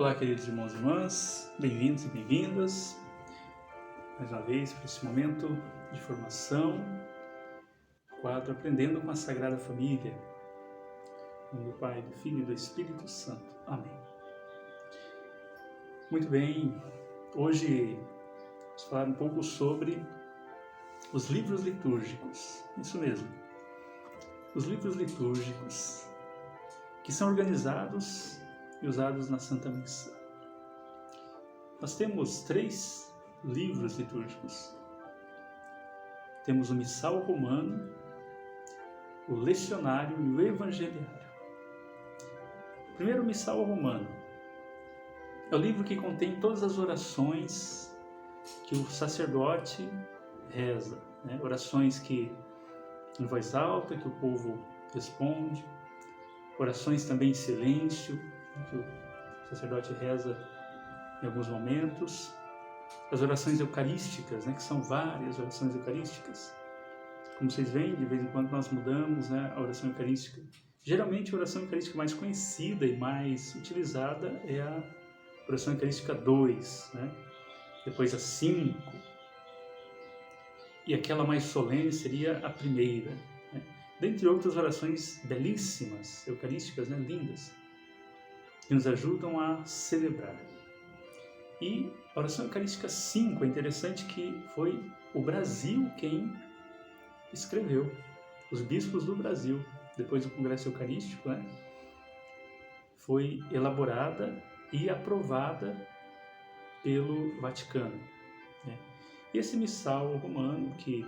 Olá, queridos irmãos e irmãs, bem-vindos e bem-vindas mais uma vez para esse momento de formação, quadro Aprendendo com a Sagrada Família, em nome do Pai, do Filho e do Espírito Santo. Amém. Muito bem, hoje vamos falar um pouco sobre os livros litúrgicos, isso mesmo, os livros litúrgicos que são organizados e usados na Santa Missa. Nós temos 3 livros litúrgicos. Temos o Missal Romano, o Lecionário e o Evangeliário. Primeiro, o Missal Romano. É o livro que contém todas as orações que o sacerdote reza, né? Orações que em voz alta, que o povo responde, orações também em silêncio, que o sacerdote reza em alguns momentos, as orações eucarísticas, né, que são várias orações eucarísticas. Como vocês veem, de vez em quando nós mudamos, né, a oração eucarística. Geralmente a oração eucarística mais conhecida e mais utilizada é a oração eucarística 2, né? Depois a 5, e aquela mais solene seria a primeira, né? Dentre outras orações belíssimas, eucarísticas, né, lindas, que nos ajudam a celebrar. E a oração eucarística 5 é interessante que foi o Brasil quem escreveu, os bispos do Brasil, depois do Congresso Eucarístico, né, foi elaborada e aprovada pelo Vaticano, né. E esse missal romano, que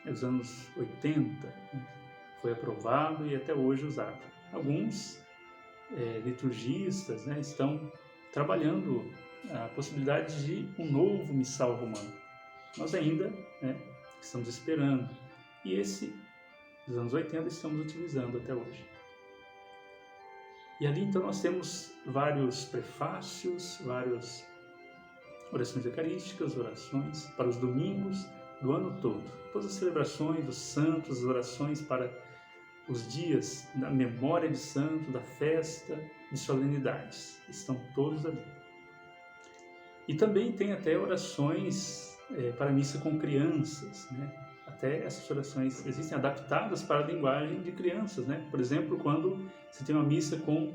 nos anos 80 foi aprovado e até hoje usado. Alguns liturgistas, né, estão trabalhando a possibilidade de um novo missal romano. Nós ainda, né, estamos esperando. E esse, dos anos 80, estamos utilizando até hoje. E ali, então, nós temos vários prefácios, várias orações eucarísticas, orações para os domingos do ano todo. Todas as celebrações dos santos, as orações para os dias da memória de santo, da festa, de solenidades, estão todos ali. E também tem até orações para missa com crianças, né? Até essas orações existem adaptadas para a linguagem de crianças, né? Por exemplo, quando você tem uma missa com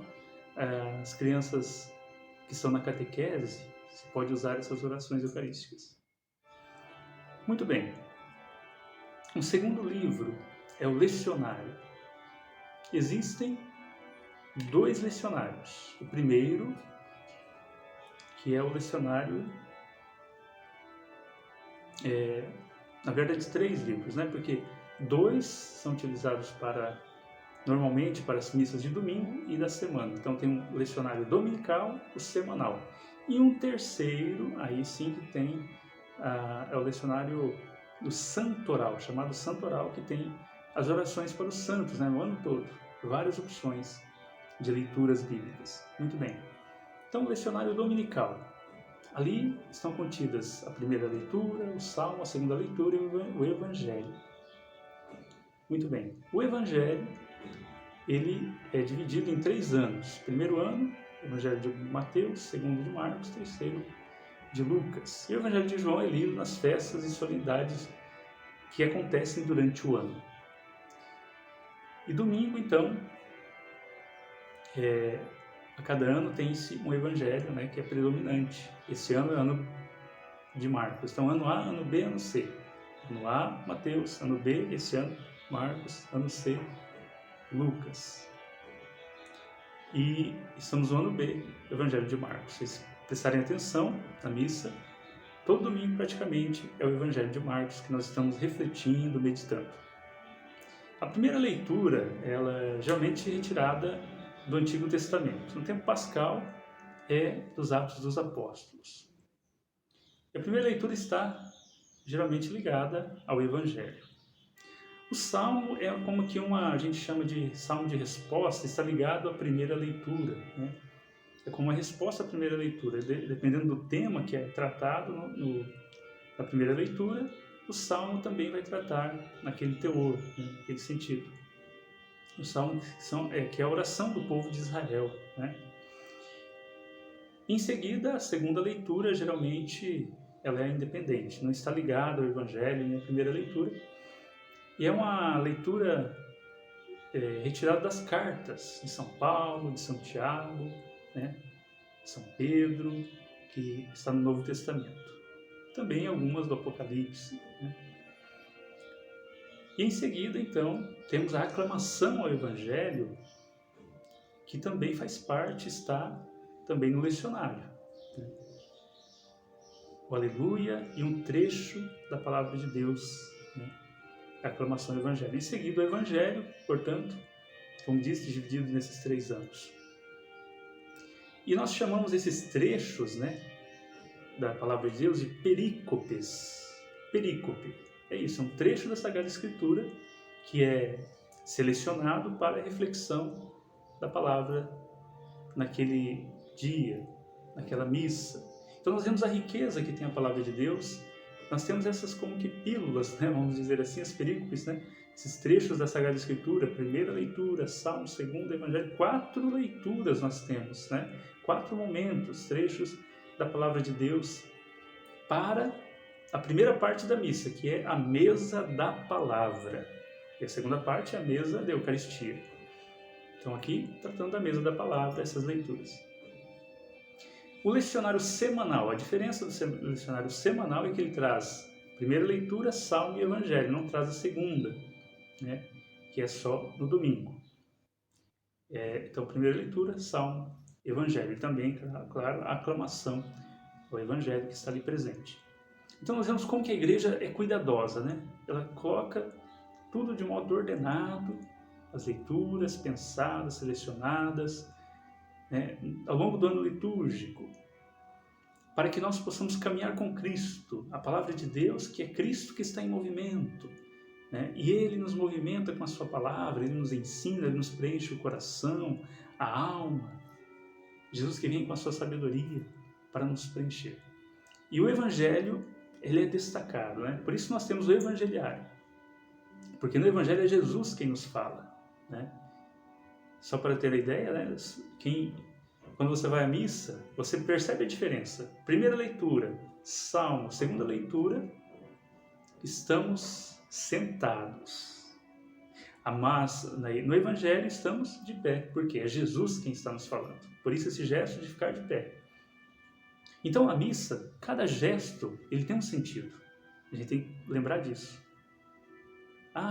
as crianças que estão na catequese, você pode usar essas orações eucarísticas. Muito bem. Um segundo livro é o Lecionário. Existem 2 lecionários. O primeiro, que é o lecionário, na verdade 3 livros, né? Porque 2 são utilizados normalmente para as missas de domingo e da semana. Então tem um lecionário dominical, o semanal. E um terceiro, aí sim que tem, é o lecionário do Santoral, chamado Santoral, que tem as orações para os santos, né, no ano todo. Várias opções de leituras bíblicas. Muito bem. Então, o lecionário dominical. Ali estão contidas a primeira leitura, o salmo, a segunda leitura e o evangelho. Muito bem. O evangelho, ele é dividido em 3 anos. Primeiro ano, o evangelho de Mateus, segundo de Marcos, terceiro de Lucas. E o evangelho de João é lido nas festas e solenidades que acontecem durante o ano. E domingo, então, a cada ano tem-se um evangelho, né, que é predominante. Esse ano é ano de Marcos. Então, ano A, ano B, ano C. Ano A, Mateus. Ano B, esse ano, Marcos. Ano C, Lucas. E estamos no ano B, evangelho de Marcos. Vocês prestarem atenção na missa, todo domingo praticamente é o evangelho de Marcos que nós estamos refletindo, meditando. A primeira leitura, ela é geralmente retirada do Antigo Testamento. No tempo pascal, é dos Atos dos Apóstolos. A primeira leitura está geralmente ligada ao Evangelho. O Salmo é como que a gente chama de Salmo de resposta, está ligado à primeira leitura, né? É como uma resposta à primeira leitura. Dependendo do tema que é tratado na primeira leitura, o Salmo também vai tratar naquele teor, né, naquele sentido. O Salmo que é a oração do povo de Israel, né? Em seguida, a segunda leitura, geralmente, ela é independente, não está ligada ao Evangelho nem à primeira leitura. E é uma leitura retirada das cartas de São Paulo, de Santiago, né, de São Pedro, que está no Novo Testamento. Também algumas do Apocalipse, né? E em seguida, então, temos a aclamação ao Evangelho, que também faz parte, está também no lecionário, né? O Aleluia e um trecho da Palavra de Deus, né? A aclamação ao Evangelho. Em seguida, o Evangelho, portanto, como disse, dividido nesses 3 anos. E nós chamamos esses trechos, né, da Palavra de Deus de perícopes. Perícope. É isso, é um trecho da Sagrada Escritura que é selecionado para a reflexão da palavra naquele dia, naquela missa. Então nós vemos a riqueza que tem a Palavra de Deus. Nós temos essas como que pílulas, né, vamos dizer assim, as perícopes, né, esses trechos da Sagrada Escritura, primeira leitura, Salmo, segundo, Evangelho, 4 leituras nós temos, né, 4 momentos, trechos da Palavra de Deus para a primeira parte da missa, que é a mesa da palavra. E a segunda parte é a mesa da Eucaristia. Então aqui, tratando da mesa da palavra, essas leituras. O lecionário semanal, a diferença do lecionário semanal é que ele traz primeira leitura, Salmo e Evangelho, não traz a segunda, né, que é só no domingo. Então, primeira leitura, Salmo, Evangelho. E também, claro, a aclamação ao Evangelho que está ali presente. Então nós vemos como que a igreja é cuidadosa, né? Ela coloca tudo de modo ordenado, as leituras pensadas, selecionadas, né, ao longo do ano litúrgico, para que nós possamos caminhar com Cristo, a palavra de Deus, que é Cristo que está em movimento, né? E Ele nos movimenta com a sua palavra, Ele nos ensina, Ele nos preenche o coração, a alma. Jesus que vem com a sua sabedoria para nos preencher. E o Evangelho, ele é destacado, né? Por isso nós temos o Evangeliário. Porque no Evangelho é Jesus quem nos fala, né? Só para ter a ideia, né? Quando você vai à missa, você percebe a diferença. Primeira leitura, Salmo. Segunda leitura, estamos sentados. Mas no Evangelho estamos de pé, porque é Jesus quem está nos falando. Por isso esse gesto de ficar de pé. Então a missa, cada gesto, ele tem um sentido. A gente tem que lembrar disso.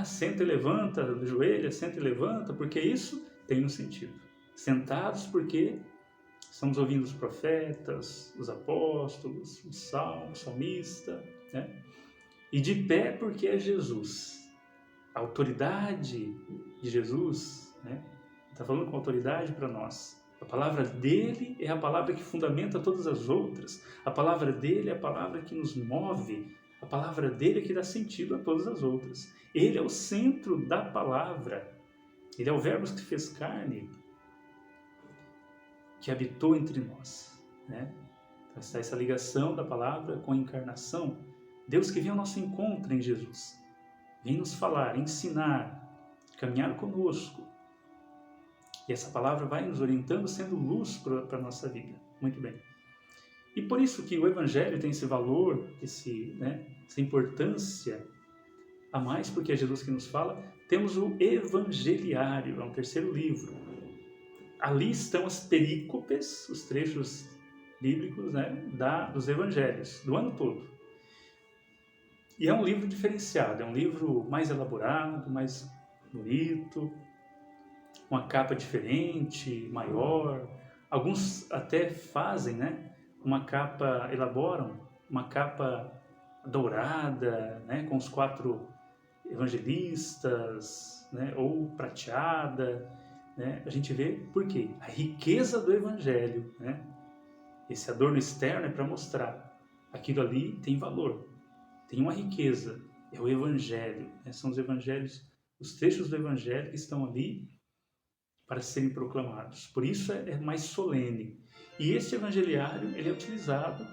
Senta e levanta, ajoelha, senta e levanta, porque isso tem um sentido. Sentados porque estamos ouvindo os profetas, os apóstolos, o salmo, o salmista, né? E de pé porque é Jesus. A autoridade de Jesus, né? Está falando com autoridade para nós. A palavra dele é a palavra que fundamenta todas as outras. A palavra dele é a palavra que nos move. A palavra dele é que dá sentido a todas as outras. Ele é o centro da palavra. Ele é o Verbo que se fez carne, que habitou entre nós, né? Então está essa ligação da palavra com a encarnação. Deus que vem ao nosso encontro em Jesus. Vem nos falar, ensinar, caminhar conosco. E essa palavra vai nos orientando, sendo luz para a nossa vida. Muito bem. E por isso que o Evangelho tem esse valor, essa importância a mais, porque é Jesus que nos fala. Temos o Evangeliário, é um terceiro livro. Ali estão as perícopes, os trechos bíblicos, né, dos Evangelhos, do ano todo. E é um livro diferenciado, é um livro mais elaborado, mais bonito, uma capa diferente, maior. Alguns até fazem, né, elaboram uma capa dourada, né, com os 4 evangelistas, né, ou prateada, né? A gente vê por quê? A riqueza do Evangelho, né? Esse adorno externo é para mostrar aquilo ali tem valor, tem uma riqueza, é o Evangelho, né? São os evangelhos, os trechos do Evangelho que estão ali para serem proclamados. Por isso é mais solene. E este evangeliário ele é utilizado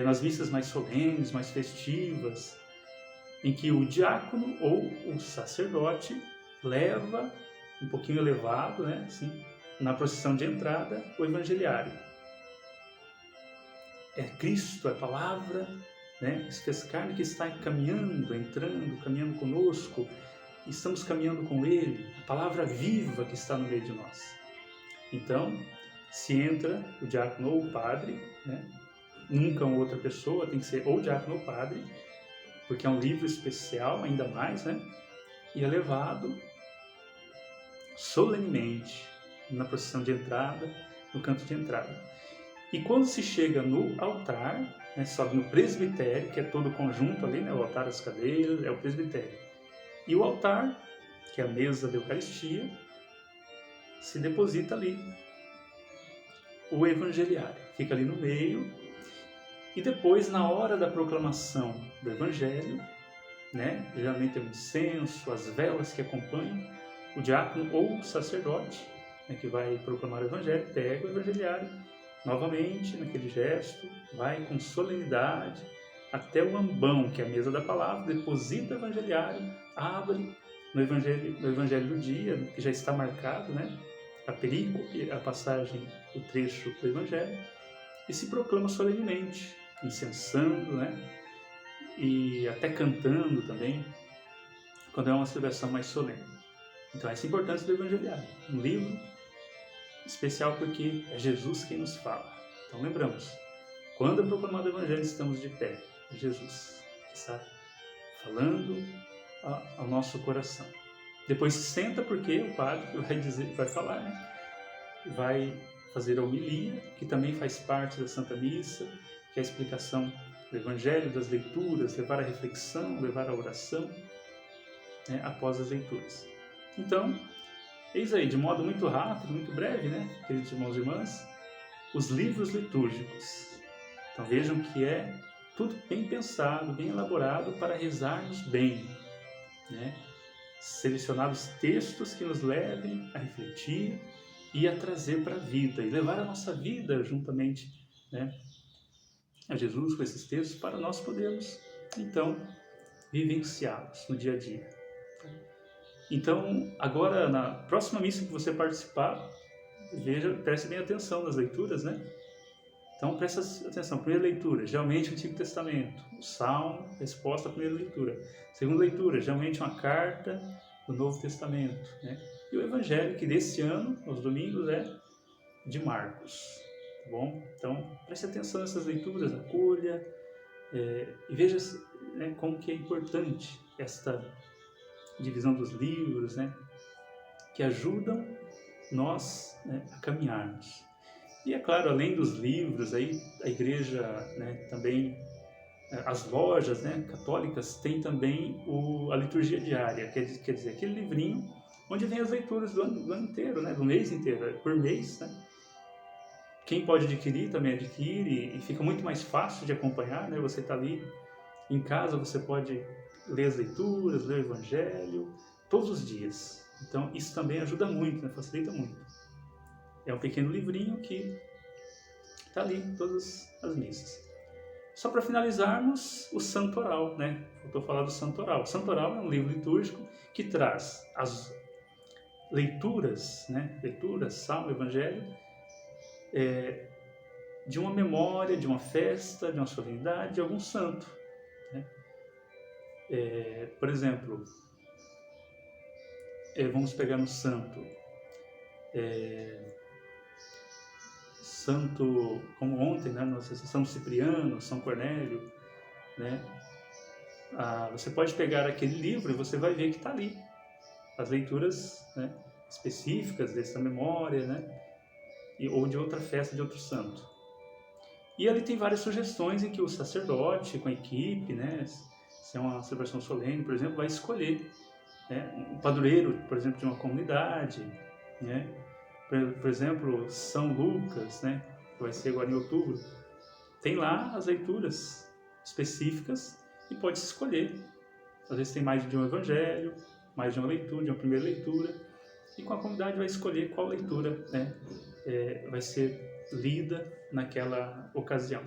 nas missas mais solenes, mais festivas, em que o diácono ou o sacerdote leva, um pouquinho elevado, né, assim, na procissão de entrada, o evangeliário. é Cristo, é a palavra, né? Se fez carne, que está caminhando, entrando, caminhando conosco, estamos caminhando com Ele, a palavra viva que está no meio de nós. Então, se entra o diácono ou o padre, né? Nunca uma outra pessoa, tem que ser ou diácono ou padre, porque é um livro especial, ainda mais, né? E é levado solenemente na procissão de entrada, no canto de entrada. E quando se chega no altar, né, sobe no presbitério, que é todo o conjunto ali, né, o altar, as cadeiras, é o presbitério. E o altar, que é a mesa da Eucaristia, se deposita ali o evangeliário. Fica ali no meio. E depois, na hora da proclamação do Evangelho, né, geralmente é o incenso, as velas que acompanham, o diácono ou o sacerdote, né, que vai proclamar o Evangelho, pega o evangeliário, novamente, naquele gesto, vai com solenidade até o ambão, que é a mesa da palavra, deposita o evangeliário, abre no evangelho do dia, que já está marcado, né, a perícope, a passagem, o trecho do evangelho, e se proclama solenemente, incensando, né, e até cantando também, quando é uma celebração mais solene. Então, essa é a importância do evangeliário, um livro especial porque é Jesus quem nos fala. Então lembramos, quando é proclamado o Evangelho, estamos de pé. É Jesus que está falando ao nosso coração. Depois senta porque o padre vai falar, né? Vai fazer a homilia, que também faz parte da Santa Missa, que é a explicação do Evangelho, das leituras, levar a reflexão, levar a oração, né, após as leituras. Então, eis aí, de modo muito rápido, muito breve, né, queridos irmãos e irmãs, os livros litúrgicos. Então vejam que é tudo bem pensado, bem elaborado para rezarmos bem, né? Selecionados textos que nos levem a refletir e a trazer para a vida, e levar a nossa vida juntamente, né, a Jesus com esses textos, para nós podermos, então, vivenciá-los no dia a dia. Então, agora, na próxima missa que você participar, preste bem atenção nas leituras, né? Então, presta atenção. Primeira leitura, geralmente o Antigo Testamento. O Salmo, resposta à primeira leitura. Segunda leitura, geralmente uma carta do Novo Testamento, né? E o Evangelho, que desse ano, aos domingos, é de Marcos. Tá bom? Então, preste atenção nessas leituras, acolha, e veja, né, como que é importante esta divisão dos livros, né, que ajudam nós, né, a caminharmos. E é claro, além dos livros, aí, a igreja, né, também, as lojas, né, católicas têm também a liturgia diária, quer dizer, aquele livrinho onde vem as leituras do ano inteiro, né, do mês inteiro, por mês, né. Quem pode adquirir também adquire, e fica muito mais fácil de acompanhar, né, você está ali em casa, você pode ler as leituras, ler o Evangelho, todos os dias. Então, isso também ajuda muito, né? Facilita muito. É um pequeno livrinho que está ali em todas as missas. Só para finalizarmos, o Santo Oral, né? Faltou falar do Santo Oral. O Santo Oral é um livro litúrgico que traz as leituras, né? Leituras, Salmo, Evangelho, de uma memória, de uma festa, de uma solenidade, de algum santo, né? Por exemplo, vamos pegar no santo, santo, como ontem, né, São Cipriano, São Cornélio, né? Você pode pegar aquele livro e você vai ver que está ali as leituras, né, específicas dessa memória, né, ou de outra festa de outro santo. E ali tem várias sugestões em que o sacerdote, com a equipe, né, se é uma celebração solene, por exemplo, vai escolher, né, um padroeiro, por exemplo, de uma comunidade, né, por exemplo, São Lucas, né, que vai ser agora em outubro, tem lá as leituras específicas e pode-se escolher. Às vezes tem mais de um evangelho, mais de uma leitura, de uma primeira leitura, e com a comunidade vai escolher qual leitura, né, vai ser lida naquela ocasião.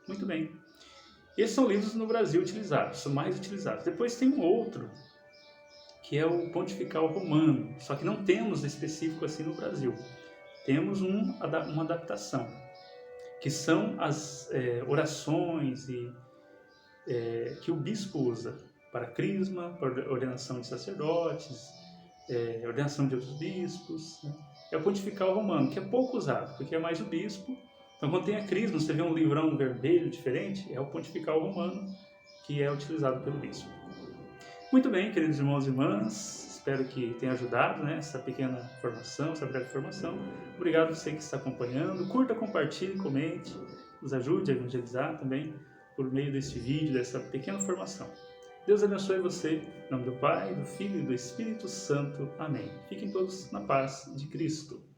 Muito bem. Esses são livros no Brasil utilizados, são mais utilizados. Depois tem um outro, que é o Pontifical Romano, só que não temos específico assim no Brasil. Temos uma adaptação. que são as orações que o bispo usa para crisma, para ordenação de sacerdotes, ordenação de outros bispos, né? É o pontifical romano, que é pouco usado, porque é mais o bispo. Então, quando tem a crisma, você vê um livrão vermelho diferente, é o pontifical romano, que é utilizado pelo bispo. Muito bem, queridos irmãos e irmãs, espero que tenha ajudado, né, essa pequena formação, essa breve formação. Obrigado a você que está acompanhando. Curta, compartilhe, comente, nos ajude a evangelizar também por meio deste vídeo, dessa pequena formação. Deus abençoe você, em nome do Pai, do Filho e do Espírito Santo. Amém. Fiquem todos na paz de Cristo.